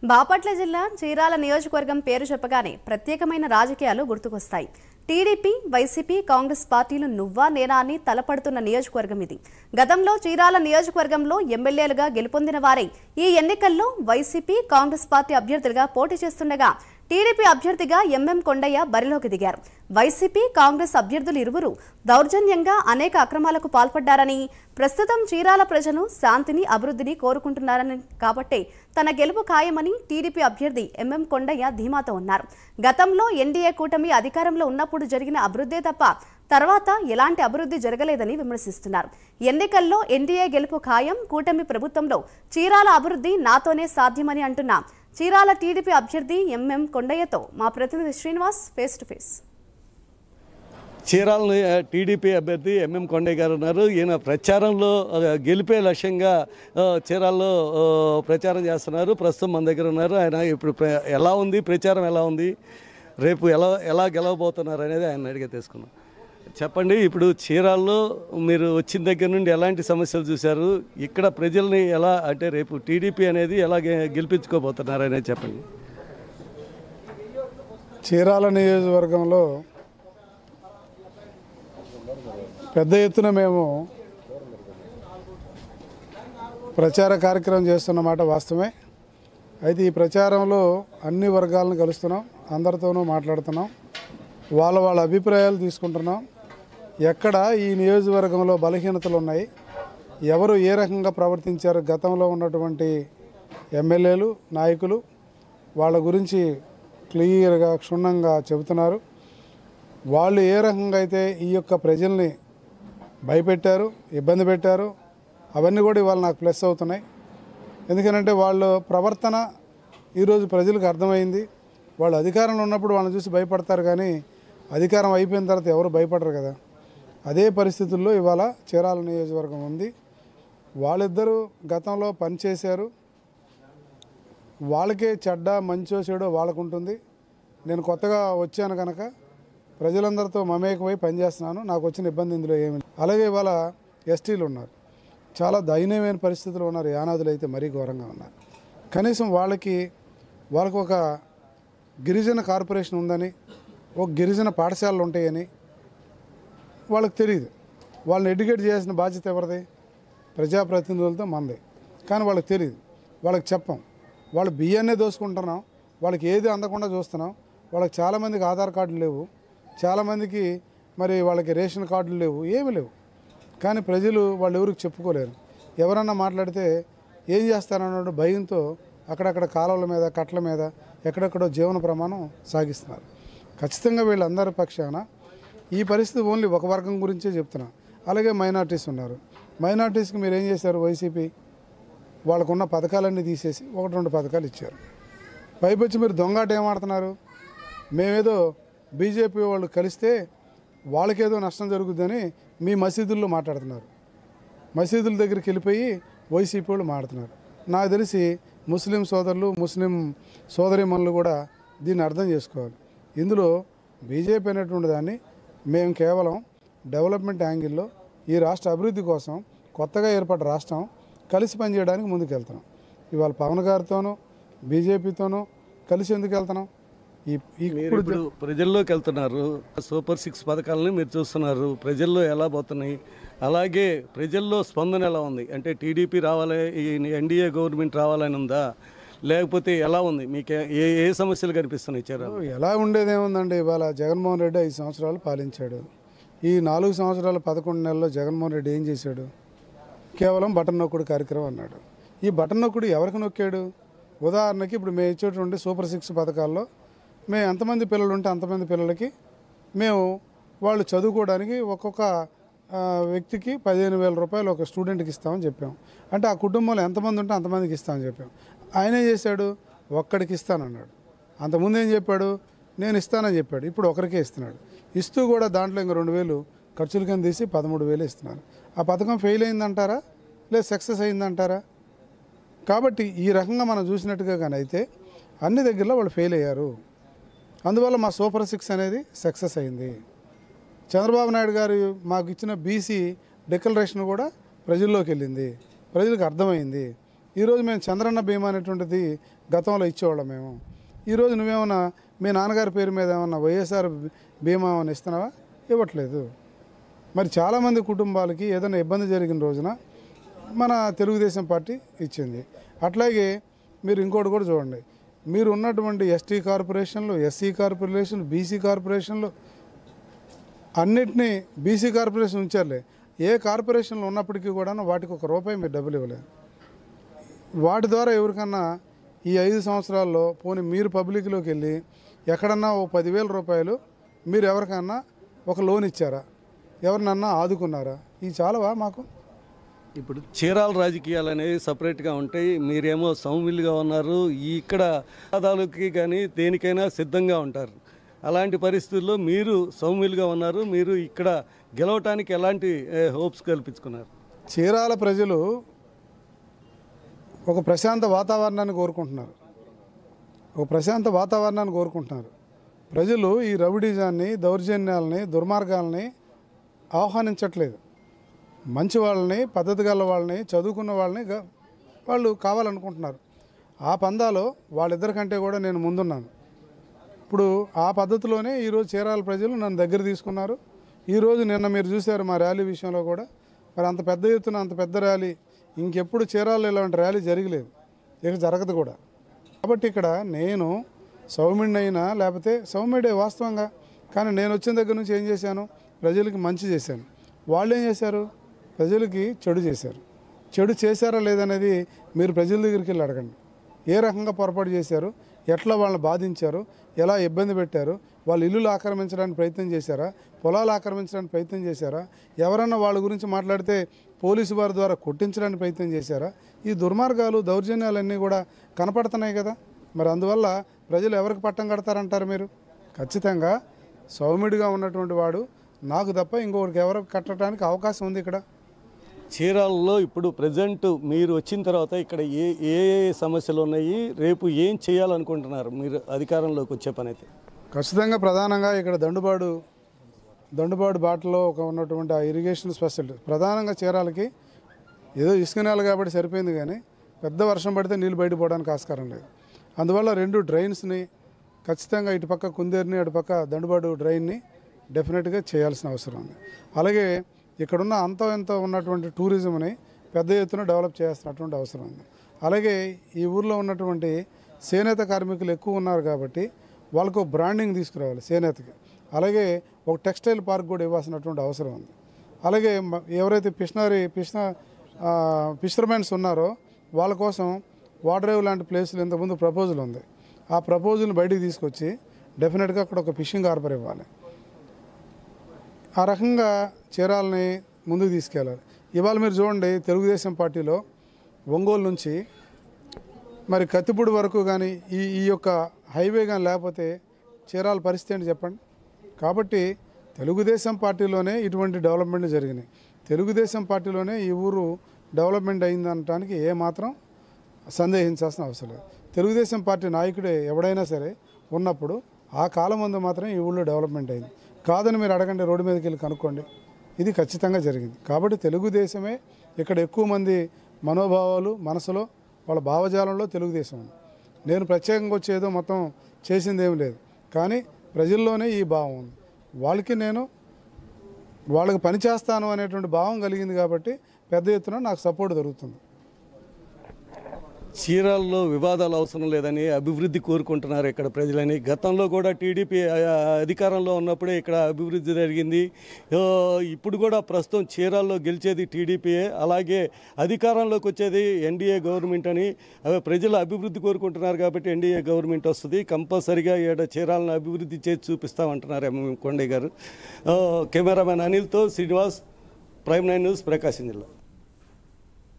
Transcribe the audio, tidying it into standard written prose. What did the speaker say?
బాపట్ల జిల్లా చీరాల నియోజకవర్గం పేరు చెప్పగానే ప్రత్యేకమైన రాజకీయాలు గుర్తుకొస్తాయి. టీడీపీ, వైసీపీ, కాంగ్రెస్ పార్టీలు నువ్వా నేనా అని తలపడుతున్న నియోజకవర్గం ఇది. గతంలో చీరాల నియోజకవర్గంలో ఎమ్మెల్యేలుగా గెలుపొందిన వారే ఈ ఎన్నికల్లో వైసీపీ, కాంగ్రెస్ పార్టీ అభ్యర్థులుగా పోటీ చేస్తుండగా టీడీపీ అభ్యర్థిగా ఎంఎం కొండయ్య బరిలోకి దిగారు. వైసీపీ, కాంగ్రెస్ అభ్యర్థులు ఇరువురు దౌర్జన్యంగా అనేక అక్రమాలకు పాల్పడ్డారని, ప్రస్తుతం చీరాల ప్రజలు శాంతిని, అభివృద్ధిని కోరుకుంటున్నారని కాబట్టే తన గెలుపు ఖాయమని టీడీపీ అభ్యర్థి ఎంఎం కొండయ్య ధీమాతో ఉన్నారు. గతంలో ఎన్డీఏ కూటమి అధికారంలో ఉన్నప్పుడు జరిగిన అభివృద్ధే తప్ప తర్వాత ఎలాంటి అభివృద్ధి జరగలేదని విమర్శిస్తున్నారు. ఎన్నికల్లో ఎన్డీఏ గెలుపు ఖాయం, కూటమి ప్రభుత్వంలో చీరాల అభివృద్ధి నాతోనే సాధ్యమని అంటున్న చీరాల టీడీపీ అభ్యర్థి ఎంఎం కొండయ్యతో మా ప్రతినిధి Srinivas face to face. Chirala TDP అభ్యర్థి ఎంఎం కొండయ్య గారు ఉన్నారు. ఈయన ప్రచారంలో గెలిపే లక్ష్యంగా చీరాల్లో ప్రచారం చేస్తున్నారు. ప్రస్తుతం మన దగ్గర ఉన్నారు. ఆయన ఇప్పుడు ఎలా ఉంది, ప్రచారం ఎలా ఉంది, రేపు ఎలా గెలవబోతున్నారు అనేది ఆయన అడిగే తీసుకున్నాం. చెప్పండి, ఇప్పుడు చీరాల్లో మీరు వచ్చిన దగ్గర నుండి ఎలాంటి సమస్యలు చూశారు, ఇక్కడ ప్రజల్ని ఎలా, అంటే రేపు టీడీపీ అనేది ఎలా గెలిపించుకోబోతున్నారు అనేది చెప్పండి. చీరాల నియోజకవర్గంలో పెద్ద ఎత్తున మేము ప్రచార కార్యక్రమం చేస్తున్నమాట వాస్తవమే. అయితే ఈ ప్రచారంలో అన్ని వర్గాలను కలుస్తున్నాం, అందరితోనూ మాట్లాడుతున్నాం, వాళ్ళ అభిప్రాయాలు తీసుకుంటున్నాం. ఎక్కడ ఈ నియోజకవర్గంలో బలహీనతలు ఉన్నాయి, ఎవరు ఏ రకంగా ప్రవర్తించారు, గతంలో ఉన్నటువంటి ఎమ్మెల్యేలు, నాయకులు వాళ్ళ గురించి క్లియర్గా క్షుణ్ణంగా చెబుతున్నారు. వాళ్ళు ఏ రకంగా అయితే ఈ యొక్క ప్రజల్ని భయపెట్టారు, ఇబ్బంది పెట్టారు, అవన్నీ కూడా ఇవాళ నాకు ప్లస్ అవుతున్నాయి. ఎందుకంటే వాళ్ళ ప్రవర్తన ఈరోజు ప్రజలకు అర్థమైంది. వాళ్ళు అధికారంలో ఉన్నప్పుడు వాళ్ళని చూసి భయపడతారు, కానీ అధికారం అయిపోయిన తర్వాత ఎవరు భయపడరు కదా. అదే పరిస్థితుల్లో ఇవాళ చీరాల నియోజకవర్గం ఉంది. వాళ్ళిద్దరూ గతంలో పనిచేశారు, వాళ్ళకే చెడ్డ మంచో చెడో వాళ్ళకుంటుంది. నేను కొత్తగా వచ్చాను కనుక ప్రజలందరితో మమేకమై పనిచేస్తున్నాను, నాకు వచ్చిన ఇబ్బంది ఇందులో ఏమి. అలాగే ఇవాళ ఎస్టీలు ఉన్నారు, చాలా దయనీయమైన పరిస్థితులు ఉన్నారు. యానాదులు అయితే మరీ ఘోరంగా ఉన్నారు. కనీసం వాళ్ళకి ఒక గిరిజన కార్పొరేషన్ ఉందని, ఒక గిరిజన పాఠశాలలు ఉంటాయని వాళ్ళకి తెలియదు. వాళ్ళని ఎడ్యుకేట్ చేయాల్సిన బాధ్యత ఎవరిది? ప్రజాప్రతినిధులతో మంది. కానీ వాళ్ళకి తెలియదు, వాళ్ళకి చెప్పం. వాళ్ళు బియ్యాన్నే దోసుకుంటున్నాం, వాళ్ళకి ఏది అందకుండా చూస్తున్నాం. వాళ్ళకి చాలామందికి ఆధార్ కార్డులు లేవు, చాలామందికి మరి వాళ్ళకి రేషన్ కార్డులు లేవు, ఏమీ లేవు. కానీ ప్రజలు వాళ్ళు ఎవరికి చెప్పుకోలేరు. ఎవరన్నా మాట్లాడితే ఏం చేస్తారన్న భయంతో అక్కడక్కడ కాలువల మీద, కట్ల మీద ఎక్కడెక్కడో జీవన ప్రమాణం సాగిస్తున్నారు. ఖచ్చితంగా వీళ్ళందరి పక్షాన ఈ పరిస్థితి ఓన్లీ ఒక వర్గం గురించే చెప్తున్నా. అలాగే మైనార్టీస్ ఉన్నారు. మైనార్టీస్కి మీరు ఏం చేశారు? వైసీపీ వాళ్ళకున్న పథకాలన్నీ తీసేసి 1-2 పథకాలు ఇచ్చారు. పైపొచ్చి మీరు దొంగాట ఏమాడుతున్నారు? మేమేదో బీజేపీ వాళ్ళు కలిస్తే వాళ్ళకేదో నష్టం జరుగుతుందని మీ మసీదుల్లో మాట్లాడుతున్నారు. మసీదుల దగ్గరికి వెళ్ళిపోయి వైసీపీ వాళ్ళు మాట్లాడుతున్నారు. నాకు తెలిసి ముస్లిం సోదరులు, ముస్లిం సోదరీమణులు కూడా దీన్ని అర్థం చేసుకోవాలి. ఇందులో బీజేపీ అనేటువంటి దాన్ని మేము కేవలం డెవలప్మెంట్ యాంగిల్లో ఈ రాష్ట్ర అభివృద్ధి కోసం కొత్తగా ఏర్పడ్డ రాష్ట్రం కలిసి పనిచేయడానికి ముందుకు వెళ్తున్నాం. ఇవాళ పవన్ గారితోనూ బీజేపీతోనూ కలిసి ఎందుకు వెళ్తున్నాం? ఇప్పుడు ప్రజల్లోకి వెళ్తున్నారు, సూపర్ 6 పథకాలని మీరు చూస్తున్నారు, ప్రజల్లో ఎలా పోతున్నాయి, అలాగే ప్రజల్లో స్పందన ఎలా ఉంది? అంటే టీడీపీ రావాలి, ఎన్డీఏ గవర్నమెంట్ రావాలని ఉందా, లేకపోతే ఎలా ఉంది? మీకు ఏ సమస్యలు కనిపిస్తున్నాయి? ఎలా ఉండేదేముందండి? ఇవాళ జగన్మోహన్ రెడ్డి 5 సంవత్సరాలు పాలించాడు. ఈ 4 సంవత్సరాల 11 నెలల్లో జగన్మోహన్ రెడ్డి ఏం చేశాడు? కేవలం బటన్ నొక్కుడు కార్యక్రమం అన్నాడు. ఈ బటన్ నొక్కుడు ఎవరికి నొక్కాడు? ఉదాహరణకి ఇప్పుడు మేము ఇచ్చేటువంటి సూపర్ 6 పథకాల్లో మేము ఎంతమంది పిల్లలు ఉంటే అంతమంది పిల్లలకి మేము వాళ్ళు చదువుకోవడానికి ఒక్కొక్క వ్యక్తికి 15,000 రూపాయలు ఒక స్టూడెంట్కి ఇస్తామని చెప్పాం. అంటే ఆ కుటుంబంలో ఎంతమంది ఉంటే అంతమందికి ఇస్తామని చెప్పాం. ఆయన ఏం చేశాడు? ఒక్కడికి ఇస్తానన్నాడు. అంతకుముందు ఏం చెప్పాడు? నేను ఇస్తానని చెప్పాడు. ఇప్పుడు ఒకరికే ఇస్తున్నాడు. ఇస్తూ కూడా దాంట్లో ఇంక 2,000 ఖర్చులు కింద తీసి 13,000 ఇస్తున్నారు. ఆ పథకం ఫెయిల్ అయిందంటారా, లేదా సక్సెస్ అయిందంటారా? కాబట్టి ఈ రకంగా మనం చూసినట్టుగా కానీ అయితే అన్ని దగ్గరలో వాళ్ళు ఫెయిల్ అయ్యారు. అందువల్ల మా సూపర్ 6 అనేది సక్సెస్ అయింది. చంద్రబాబు నాయుడు గారు మాకు ఇచ్చిన బీసీ డిక్లరేషన్ కూడా ప్రజల్లోకి వెళ్ళింది, ప్రజలకు అర్థమైంది. ఈరోజు మేము చంద్రన్న బీమా అనేటువంటిది గతంలో ఇచ్చేవాళ్ళం మేము. ఈరోజు నువ్వేమన్నా మీ నాన్నగారి పేరు మీద ఏమన్నా వైఎస్ఆర్ బీమా ఏమైనా ఇస్తున్నావా? ఇవ్వట్లేదు. మరి చాలామంది కుటుంబాలకి ఏదైనా ఇబ్బంది జరిగిన రోజున మన తెలుగుదేశం పార్టీ ఇచ్చింది. అట్లాగే మీరు ఇంకోటి కూడా చూడండి, మీరు ఉన్నటువంటి ఎస్టీ కార్పొరేషన్లు, ఎస్సీ కార్పొరేషన్లు, బీసీ కార్పొరేషన్లు అన్నిటినీ బీసీ కార్పొరేషన్ ఉంచారులే, ఏ కార్పొరేషన్లు ఉన్నప్పటికీ కూడా వాటికి ₹1 మీరు డబ్బులు ఇవ్వలేదు. వాటి ద్వారా ఎవరికన్నా ఈ 5 సంవత్సరాల్లో పోనీ మీరు పబ్లిక్లోకి వెళ్ళి ఎక్కడన్నా ఓ ₹10,000 మీరు ఎవరికన్నా ఒక లోన్ ఇచ్చారా? ఎవరినన్నా ఆదుకున్నారా? ఇవి చాలవా మాకు? ఇప్పుడు చీరాల రాజకీయాలు అనేవి సపరేట్గా ఉంటాయి. మీరేమో సౌమ్యులుగా ఉన్నారు, ఇక్కడ వివాదాలకి కానీ దేనికైనా సిద్ధంగా ఉంటారు. అలాంటి పరిస్థితుల్లో మీరు సౌమ్యులుగా ఉన్నారు, మీరు ఇక్కడ గెలవటానికి ఎలాంటి హోప్స్ కల్పించుకున్నారు? చీరాల ప్రజలు ఒక ప్రశాంత వాతావరణాన్ని కోరుకుంటున్నారు. ప్రజలు ఈ రౌడీజాన్ని, దౌర్జన్యాలని, దుర్మార్గాల్ని ఆహ్వానించట్లేదు. మంచి వాళ్ళని, పద్ధతి గల వాళ్ళని, చదువుకున్న వాళ్ళని వాళ్ళు కావాలనుకుంటున్నారు. ఆ పందాలో వాళ్ళిద్దరికంటే కూడా నేను ముందున్నాను. ఇప్పుడు ఆ పద్ధతిలోనే ఈరోజు చీరాల ప్రజలు నన్ను దగ్గర తీసుకున్నారు. ఈరోజు నిన్న మీరు చూశారు మా ర్యాలీ విషయంలో కూడా, మరి అంత పెద్ద ఎత్తున అంత పెద్ద ర్యాలీ ఇంకెప్పుడు చీరాలలో ఇలాంటి ర్యాలీ జరగలేదు, ఇక జరగదు కూడా. కాబట్టి ఇక్కడ నేను సౌమ్యుడినైనా లేకపోతే సౌమ్యుడే వాస్తవంగా, కానీ నేను వచ్చిన దగ్గర నుంచి ఏం చేశాను? ప్రజలకి మంచి చేశాను. వాళ్ళు ఏం చేశారు? ప్రజలకి చెడు చేశారు. చెడు చేశారా లేదనేది మీరు ప్రజల దగ్గరికి వెళ్ళి అడగండి. ఏ రకంగా పొరపాటు చేశారు, ఎట్లా వాళ్ళని బాధించారు, ఎలా ఇబ్బంది పెట్టారు, వాళ్ళు ఇల్లులు ఆక్రమించడానికి ప్రయత్నం చేశారా, పొలాలు ఆక్రమించడానికి ప్రయత్నం చేశారా, ఎవరన్నా వాళ్ళ గురించి మాట్లాడితే పోలీసు వారి ద్వారా కొట్టించడానికి ప్రయత్నం చేశారా? ఈ దుర్మార్గాలు, దౌర్జన్యాలన్నీ కూడా కనపడుతున్నాయి కదా. మరి అందువల్ల ప్రజలు ఎవరికి పట్టం కడతారంటారు మీరు? ఖచ్చితంగా సౌమ్యుడిగా ఉన్నటువంటి వాడు నాకు తప్ప ఇంకొకరికి ఎవరికి కట్టడానికి అవకాశం ఉంది ఇక్కడ. చీరాలలో ఇప్పుడు ప్రజెంట్ మీరు వచ్చిన తర్వాత ఇక్కడ ఏ ఏ సమస్యలు ఉన్నాయి, రేపు ఏం చేయాలనుకుంటున్నారు మీరు అధికారంలోకి వచ్చే పని అయితే? ఖచ్చితంగా ప్రధానంగా ఇక్కడ దండుబాటు బాటలో ఉన్నటువంటి ఆ ఇరిగేషన్ స్పెషల్ ప్రధానంగా చీరాలకి ఏదో ఇసుక నేల కాబట్టి సరిపోయింది, కానీ పెద్ద వర్షం పడితే నీళ్ళు బయటపోవడానికి ఆస్కారం లేదు. అందువల్ల 2 డ్రైన్స్ని ఖచ్చితంగా ఇటుపక్క కుందేరుని, అటుపక్క దండుబాటు డ్రైన్ని డెఫినెట్గా చేయాల్సిన అవసరం ఉంది. అలాగే ఇక్కడున్న ఎంతో ఉన్నటువంటి టూరిజంని పెద్ద ఎత్తున డెవలప్ చేయాల్సినటువంటి అవసరం ఉంది. అలాగే ఈ ఊర్లో ఉన్నటువంటి చేనేత కార్మికులు ఎక్కువ ఉన్నారు కాబట్టి వాళ్ళకు బ్రాండింగ్ తీసుకురావాలి చేనేతకి. అలాగే ఒక టెక్స్టైల్ పార్క్ కూడా ఇవ్వాల్సినటువంటి అవసరం ఉంది. అలాగే ఎవరైతే ఫిషర్మెన్స్ ఉన్నారో వాళ్ళ కోసం వాడ్రేవ్ లాంటి ప్లేసులు ఇంతకుముందు ప్రపోజల్ ఉంది. ఆ ప్రపోజల్ని బయటికి తీసుకొచ్చి డెఫినెట్గా అక్కడ ఒక ఫిషింగ్ హార్బర్ ఇవ్వాలి. ఆ రకంగా చీరాలని ముందుకు తీసుకెళ్ళాలి. ఇవాళ మీరు చూడండి, తెలుగుదేశం పార్టీలో ఒంగోలు నుంచి మరి కత్తిపూడి వరకు కానీ ఈ యొక్క హైవే కానీ లేకపోతే చీరాల పరిస్థితి ఏంటి చెప్పండి. కాబట్టి తెలుగుదేశం పార్టీలోనే ఇటువంటి డెవలప్మెంట్ జరిగినాయి. తెలుగుదేశం పార్టీలోనే ఈ ఊరు డెవలప్మెంట్ అయిందనడానికి ఏమాత్రం సందేహించాల్సిన అవసరం లేదు. తెలుగుదేశం పార్టీ నాయకుడే ఎవడైనా సరే ఉన్నప్పుడు ఆ కాలం ముందు మాత్రం ఈ ఊళ్ళో డెవలప్మెంట్ అయింది. కాదని మీరు అడగండి, రోడ్డు మీదకి వెళ్ళి కనుక్కోండి, ఇది ఖచ్చితంగా జరిగింది. కాబట్టి తెలుగుదేశమే ఇక్కడ ఎక్కువ మంది మనోభావాలు, మనసులో వాళ్ళ భావజాలంలో తెలుగుదేశం ఉంది. నేను ప్రత్యేకంగా వచ్చేదో మొత్తం చేసింది ఏం లేదు, కానీ ప్రజల్లోనే ఈ భావం ఉంది. వాళ్ళకి పని చేస్తాను అనేటువంటి భావం కలిగింది కాబట్టి పెద్ద ఎత్తున నాకు సపోర్ట్ దొరుకుతుంది. చీరాలలో వివాదాలు అవసరం లేదని అభివృద్ధి కోరుకుంటున్నారు ఇక్కడ ప్రజలని. గతంలో కూడా టీడీపీ అధికారంలో ఉన్నప్పుడే ఇక్కడ అభివృద్ధి జరిగింది. ఇప్పుడు కూడా ప్రస్తుతం చీరాల్లో గెలిచేది టీడీపీయే, అలాగే అధికారంలోకి వచ్చేది ఎన్డీఏ గవర్నమెంట్ అని ప్రజలు అభివృద్ధి కోరుకుంటున్నారు కాబట్టి ఎన్డీఏ గవర్నమెంట్ వస్తుంది. కంపల్సరిగా చీరాలను అభివృద్ధి చేసి చూపిస్తామంటున్నారు ఎంఎం కొండయ్య గారు. కెమెరామెన్ అనిల్తో శ్రీనివాస్, ప్రైమ్ 9 న్యూస్, ప్రకాశం జిల్లా.